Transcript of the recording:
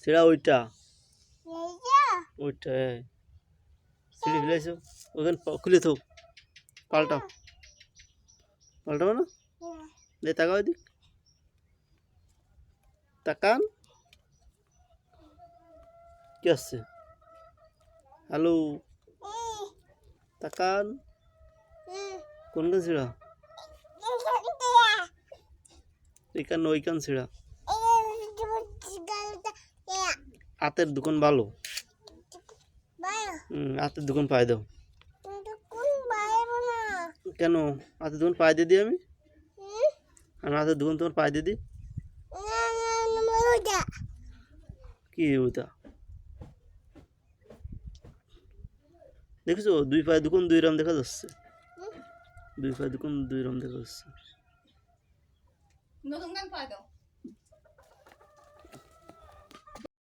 ছেঁড়া ওইটা ওইটা ছিঁড়ে ফেলেছো ওখানে খুলে থাক পাল্টাও পাল্টাবো না দে তাকাও এদিক তাকান কি আসছে হ্যালো তাকান কোন গান ছিঁড়া এইখান ওইখান ছিঁড়া হাতের দোকান ভালো হাতের দোকান পাই দাও কেন হাতের দোকান পাই দিয়ে দিই আমি হাতের দোকান তোমার পাই দিয়ে দিই কি ওইটা দেখেছো দুই পায়ে দোকান দুই রাম দেখা যাচ্ছে দুই পায়ে দোকান দুই রাম দেখা যাচ্ছে নতুন গান পাই দাও